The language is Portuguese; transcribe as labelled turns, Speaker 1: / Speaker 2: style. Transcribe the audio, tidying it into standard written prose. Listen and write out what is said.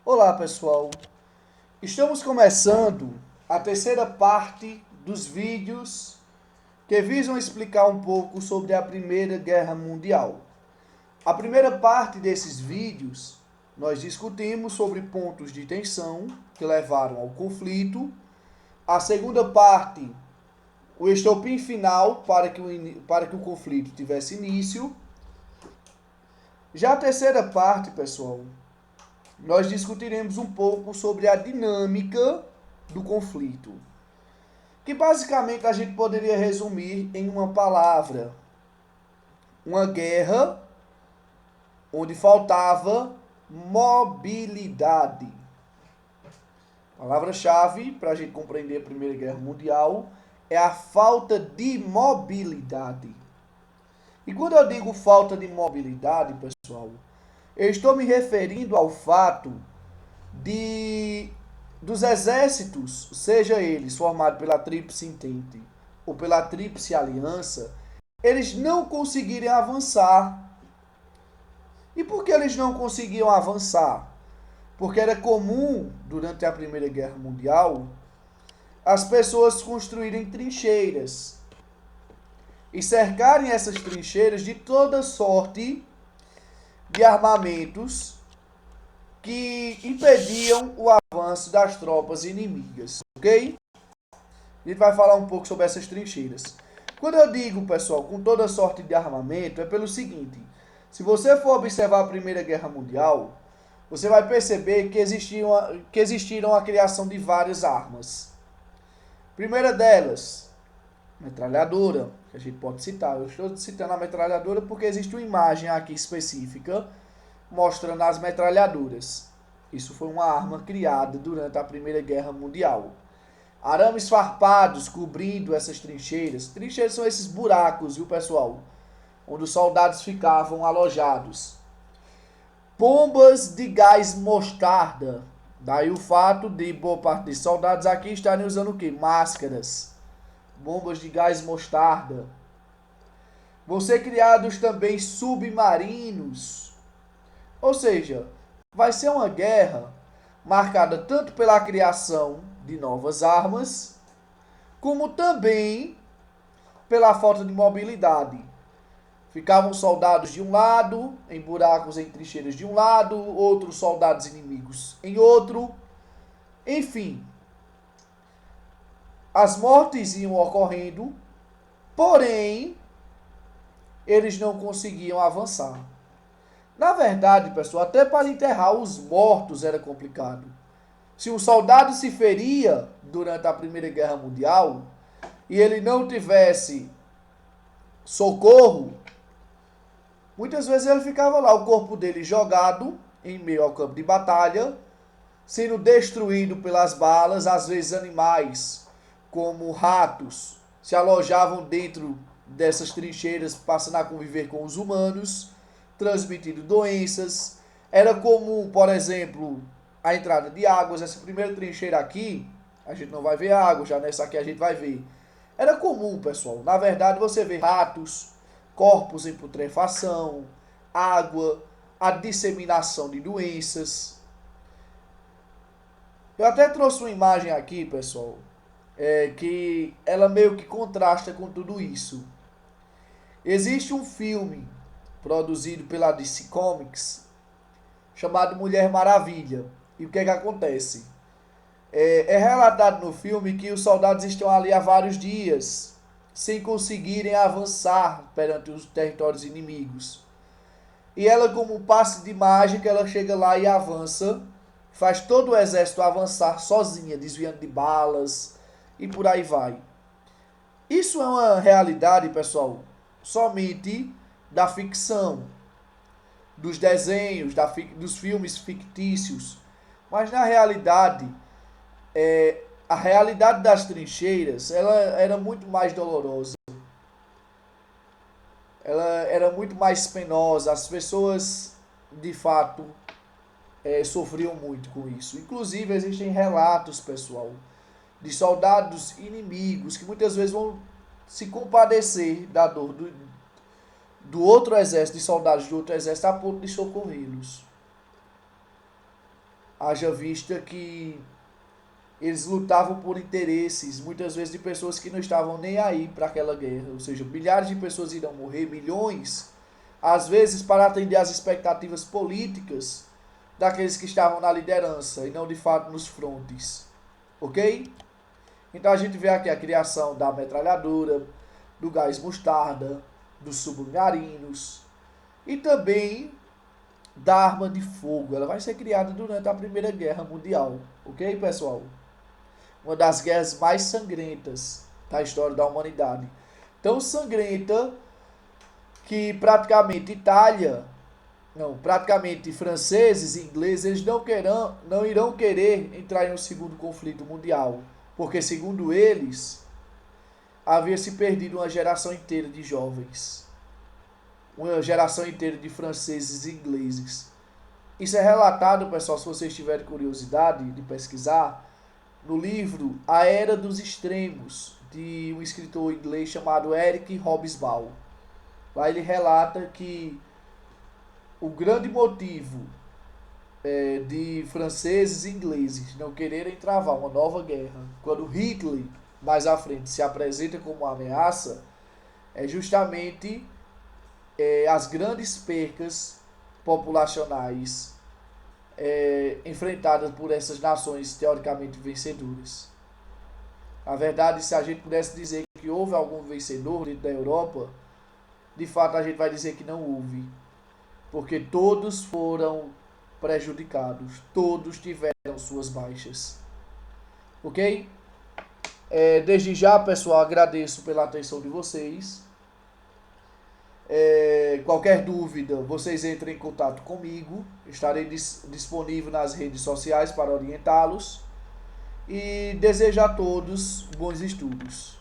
Speaker 1: Olá, pessoal. Estamos começando a terceira parte dos vídeos que visam explicar um pouco sobre a Primeira Guerra Mundial. A primeira parte desses vídeos, nós discutimos sobre pontos de tensão que levaram ao conflito. A segunda parte, o estopim final para que o conflito tivesse início. Já a terceira parte, pessoal, nós discutiremos um pouco sobre a dinâmica do conflito, que basicamente a gente poderia resumir em uma palavra: uma guerra onde faltava mobilidade. Palavra-chave para a gente compreender a Primeira Guerra Mundial é a falta de mobilidade. E quando eu digo falta de mobilidade, pessoal, eu estou me referindo ao fato de dos exércitos, seja eles formados pela Tríplice Entente ou pela Tríplice Aliança, eles não conseguirem avançar. E por que eles não conseguiam avançar? Porque era comum, durante a Primeira Guerra Mundial, as pessoas construírem trincheiras e cercarem essas trincheiras de toda sorte de armamentos que impediam o avanço das tropas inimigas, ok? A gente vai falar um pouco sobre essas trincheiras. Quando eu digo, pessoal, com toda sorte de armamento, é pelo seguinte: se você for observar a Primeira Guerra Mundial, você vai perceber que existiram a criação de várias armas. Primeira delas, metralhadora, que a gente pode citar. Eu estou citando a metralhadora porque existe uma imagem aqui específica mostrando as metralhadoras. Isso foi uma arma criada durante a Primeira Guerra Mundial. Arames farpados cobrindo essas trincheiras. Trincheiras são esses buracos, viu, pessoal? Onde os soldados ficavam alojados. Bombas de gás mostarda. Daí o fato de boa parte dos soldados aqui estarem usando o quê? Máscaras. Bombas de gás mostarda. Vão ser criados também submarinos. Ou seja, vai ser uma guerra marcada tanto pela criação de novas armas, como também pela falta de mobilidade. Ficavam soldados de um lado, em buracos, em trincheiras de um lado, outros soldados inimigos em outro. Enfim, as mortes iam ocorrendo, porém, eles não conseguiam avançar. Na verdade, pessoal, até para enterrar os mortos era complicado. Se um soldado se feria durante a Primeira Guerra Mundial e ele não tivesse socorro, muitas vezes ele ficava lá, o corpo dele jogado em meio ao campo de batalha, sendo destruído pelas balas. Às vezes animais, como ratos, se alojavam dentro dessas trincheiras, passando a conviver com os humanos, transmitindo doenças. Era comum, por exemplo, a entrada de águas. Essa primeira trincheira aqui, a gente não vai ver água, já nessa aqui a gente vai ver. Era comum, pessoal. Na verdade, você vê ratos, corpos em putrefação, água, a disseminação de doenças. Eu até trouxe uma imagem aqui, pessoal, que ela meio que contrasta com tudo isso. Existe um filme produzido pela DC Comics chamado Mulher Maravilha. E o que é que acontece? É relatado no filme que os soldados estão ali há vários dias sem conseguirem avançar perante os territórios inimigos. E ela, como um passe de mágica, ela chega lá e avança, faz todo o exército avançar sozinha, desviando de balas e por aí vai. Isso é uma realidade, pessoal, somente da ficção, dos desenhos, dos filmes fictícios. Mas na realidade, a realidade das trincheiras, ela era muito mais dolorosa. Ela era muito mais penosa. As pessoas, de fato, sofriam muito com isso. Inclusive, existem relatos, pessoal, de soldados inimigos que muitas vezes vão se compadecer da dor do outro exército, de soldados do outro exército, a ponto de socorrê-los. haja vista que eles lutavam por interesses, muitas vezes de pessoas que não estavam nem aí para aquela guerra. Ou seja, milhares de pessoas irão morrer, milhões, às vezes para atender às expectativas políticas daqueles que estavam na liderança e não de fato nos frontes. Ok? Então a gente vê aqui a criação da metralhadora, do gás mostarda, dos submarinos e também da arma de fogo. Ela vai ser criada durante a Primeira Guerra Mundial. Ok, pessoal? Uma das guerras mais sangrentas da história da humanidade. Tão sangrenta que praticamente praticamente franceses e ingleses, eles não irão querer entrar em um segundo conflito mundial. Porque, segundo eles, havia se perdido uma geração inteira de jovens. Uma geração inteira de franceses e ingleses. Isso é relatado, pessoal, se vocês tiverem curiosidade de pesquisar, no livro A Era dos Extremos, de um escritor inglês chamado Eric Hobsbawm. Lá ele relata que o grande motivo de franceses e ingleses não quererem travar uma nova guerra, quando Hitler, mais à frente, se apresenta como uma ameaça, é justamente as grandes percas populacionais enfrentadas por essas nações teoricamente vencedoras. Na verdade, se a gente pudesse dizer que houve algum vencedor dentro da Europa, de fato a gente vai dizer que não houve. Porque todos foram prejudicados, todos tiveram suas baixas. Ok? Desde já, pessoal, agradeço pela atenção de vocês. Qualquer dúvida, vocês entrem em contato comigo. Estarei disponível nas redes sociais para orientá-los. E desejo a todos bons estudos.